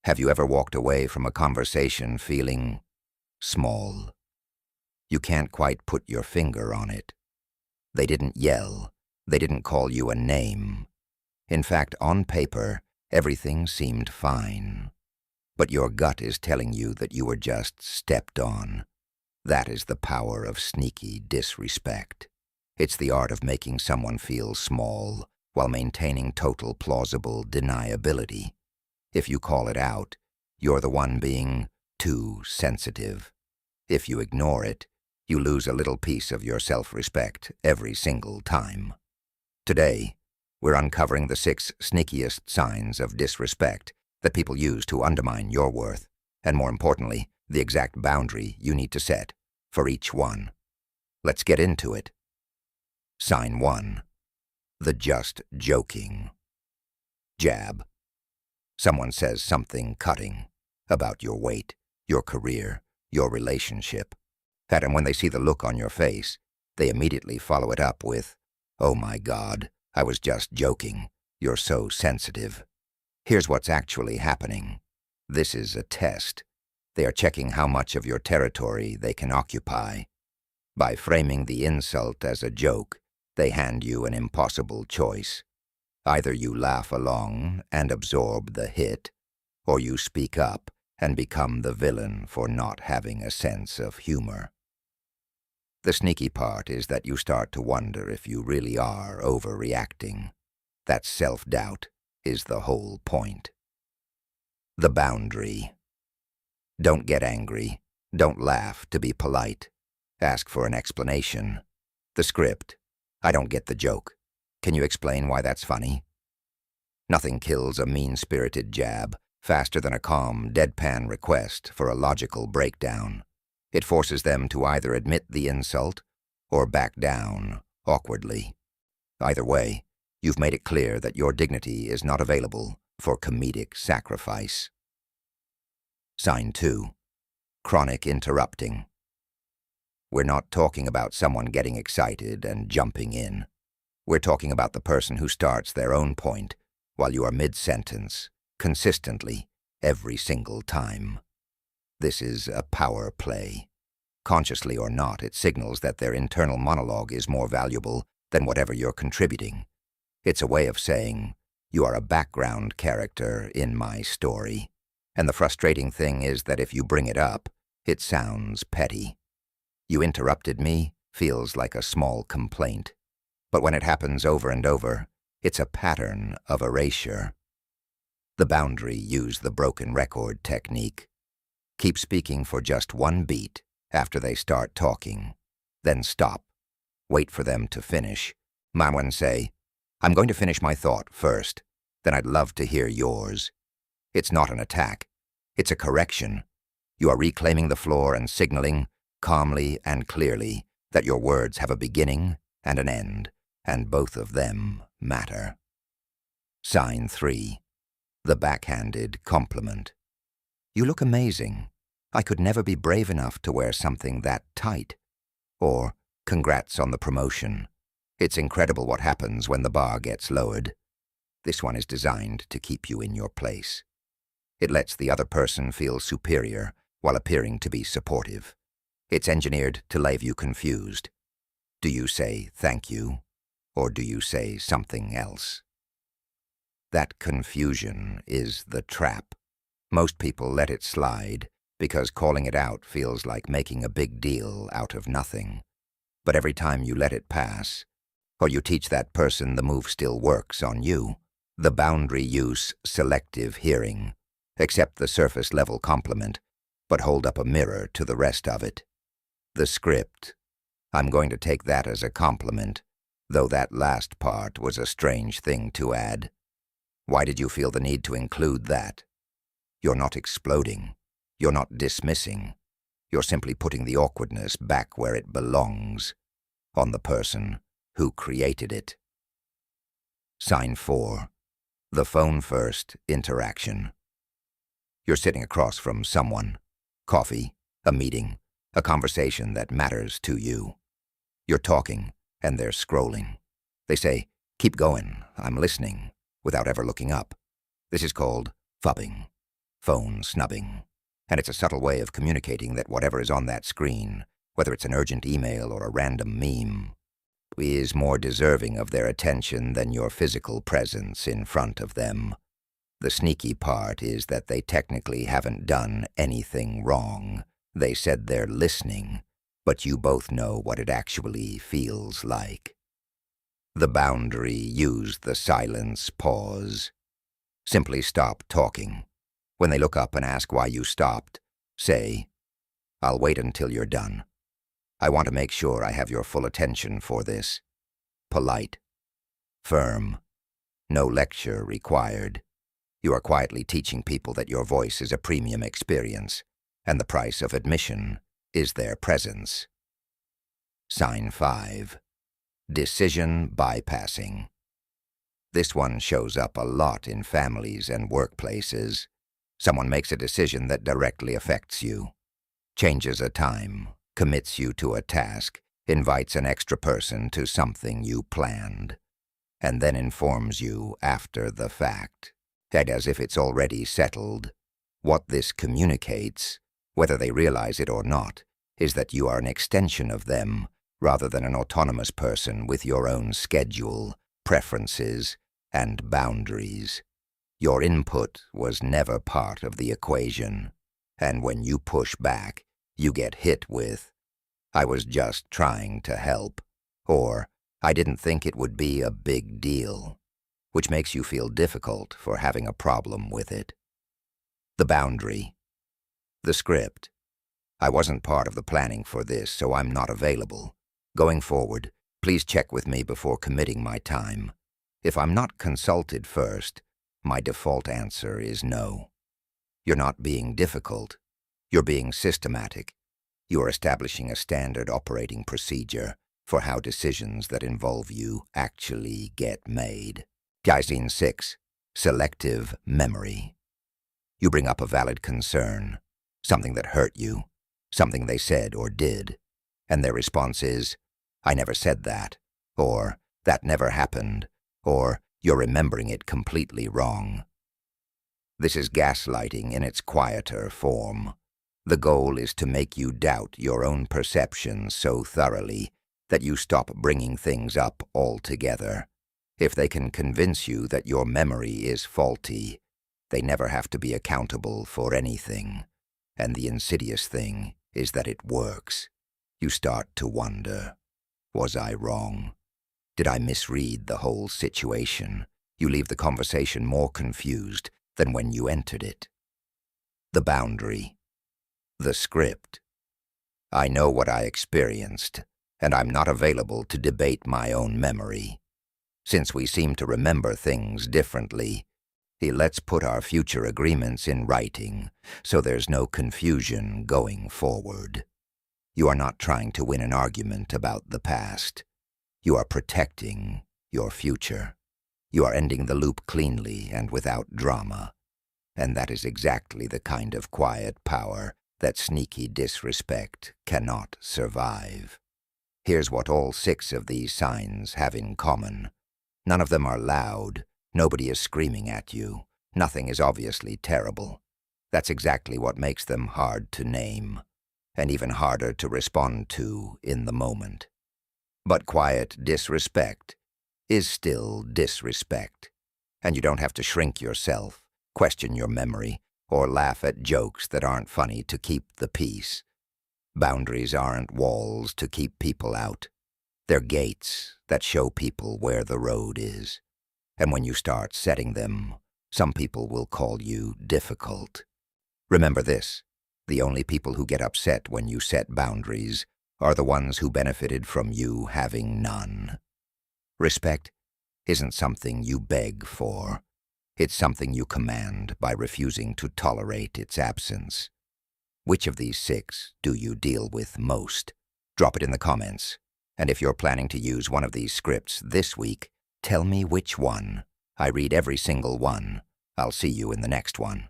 Have you ever walked away from a conversation feeling small? You can't quite put your finger on it. They didn't yell. They didn't call you a name. In fact, on paper, everything seemed fine. But your gut is telling you that you were just stepped on. That is the power of sneaky disrespect. It's the art of making someone feel small while maintaining total plausible deniability. If you call it out, you're the one being too sensitive. If you ignore it, you lose a little piece of your self-respect every single time. Today, we're uncovering the 6 sneakiest signs of disrespect that people use to undermine your worth, and more importantly, the exact boundary you need to set for each one. Let's get into it. Sign 1. The just joking. Jab. Someone says something cutting about your weight, your career, your relationship. And when they see the look on your face, they immediately follow it up with, "Oh my God, I was just joking. You're so sensitive." Here's what's actually happening. This is a test. They are checking how much of your territory they can occupy. By framing the insult as a joke, they hand you an impossible choice. Either you laugh along and absorb the hit, or you speak up and become the villain for not having a sense of humor. The sneaky part is that you start to wonder if you really are overreacting. That self-doubt is the whole point. The boundary. Don't get angry. Don't laugh to be polite. Ask for an explanation. The script. I don't get the joke. Can you explain why that's funny? Nothing kills a mean-spirited jab faster than a calm, deadpan request for a logical breakdown. It forces them to either admit the insult or back down awkwardly. Either way, you've made it clear that your dignity is not available for comedic sacrifice. Sign 2. Chronic interrupting. We're not talking about someone getting excited and jumping in. We're talking about the person who starts their own point while you are mid-sentence, consistently, every single time. This is a power play. Consciously or not, it signals that their internal monologue is more valuable than whatever you're contributing. It's a way of saying, you are a background character in my story. And the frustrating thing is that if you bring it up, it sounds petty. You interrupted me feels like a small complaint. But when it happens over and over, it's a pattern of erasure. The boundary use the broken record technique. Keep speaking for just one beat after they start talking. Then stop. Wait for them to finish. Might say, "I'm going to finish my thought first, then I'd love to hear yours." It's not an attack. It's a correction. You are reclaiming the floor and signaling, calmly and clearly, that your words have a beginning and an end, and both of them matter. Sign 3. The backhanded compliment. You look amazing. I could never be brave enough to wear something that tight. Or, congrats on the promotion. It's incredible what happens when the bar gets lowered. This one is designed to keep you in your place. It lets the other person feel superior while appearing to be supportive. It's engineered to leave you confused. Do you say thank you, or do you say something else? That confusion is the trap. Most people let it slide because calling it out feels like making a big deal out of nothing. But every time you let it pass, or you teach that person the move still works on you, the boundary use selective hearing. Accept the surface-level compliment, but hold up a mirror to the rest of it. The script. I'm going to take that as a compliment, though that last part was a strange thing to add. Why did you feel the need to include that? You're not exploding. You're not dismissing. You're simply putting the awkwardness back where it belongs, on the person who created it. Sign 4. The phone-first interaction. You're sitting across from someone. Coffee, a meeting, a conversation that matters to you. You're talking, and they're scrolling. They say, "Keep going, I'm listening," without ever looking up. This is called fubbing. phone snubbing. And it's a subtle way of communicating that whatever is on that screen, whether it's an urgent email or a random meme, is more deserving of their attention than your physical presence in front of them. The sneaky part is that they technically haven't done anything wrong. They said they're listening, but you both know what it actually feels like. The boundary, use the silence pause. Simply stop talking. When they look up and ask why you stopped, say, "I'll wait until you're done. I want to make sure I have your full attention for this." Polite. Firm. No lecture required. You are quietly teaching people that your voice is a premium experience, and the price of admission is their presence. Sign 5. Decision bypassing. This one shows up a lot in families and workplaces. Someone makes a decision that directly affects you, changes a time, commits you to a task, invites an extra person to something you planned, and then informs you after the fact, and as if it's already settled. What this communicates, whether they realize it or not, is that you are an extension of them rather than an autonomous person with your own schedule, preferences, and boundaries. Your input was never part of the equation, and when you push back, you get hit with, "I was just trying to help," or "I didn't think it would be a big deal," which makes you feel difficult for having a problem with it. The boundary. The script. "I wasn't part of the planning for this, so I'm not available. Going forward, please check with me before committing my time. If I'm not consulted first, my default answer is no." You're not being difficult. You're being systematic. You are establishing a standard operating procedure for how decisions that involve you actually get made. Scene 6. Selective memory. You bring up a valid concern, something that hurt you, something they said or did, and their response is, "I never said that," or "That never happened," or "You're remembering it completely wrong." This is gaslighting in its quieter form. The goal is to make you doubt your own perception so thoroughly that you stop bringing things up altogether. If they can convince you that your memory is faulty, they never have to be accountable for anything. And the insidious thing is that it works. You start to wonder, was I wrong? Did I misread the whole situation? You leave the conversation more confused than when you entered it. The boundary. The script. I know what I experienced, and I'm not available to debate my own memory. Since we seem to remember things differently, let's put our future agreements in writing so there's no confusion going forward. You are not trying to win an argument about the past. You are protecting your future. You are ending the loop cleanly and without drama. And that is exactly the kind of quiet power that sneaky disrespect cannot survive. Here's what all 6 of these signs have in common. None of them are loud. Nobody is screaming at you. Nothing is obviously terrible. That's exactly what makes them hard to name, and even harder to respond to in the moment. But quiet disrespect is still disrespect, and you don't have to shrink yourself, question your memory, or laugh at jokes that aren't funny to keep the peace. Boundaries aren't walls to keep people out. They're gates that show people where the road is. And when you start setting them, some people will call you difficult. Remember this, the only people who get upset when you set boundaries are the ones who benefited from you having none. Respect isn't something you beg for. It's something you command by refusing to tolerate its absence. Which of these 6 do you deal with most? Drop it in the comments. And if you're planning to use one of these scripts this week, tell me which one. I read every single one. I'll see you in the next one.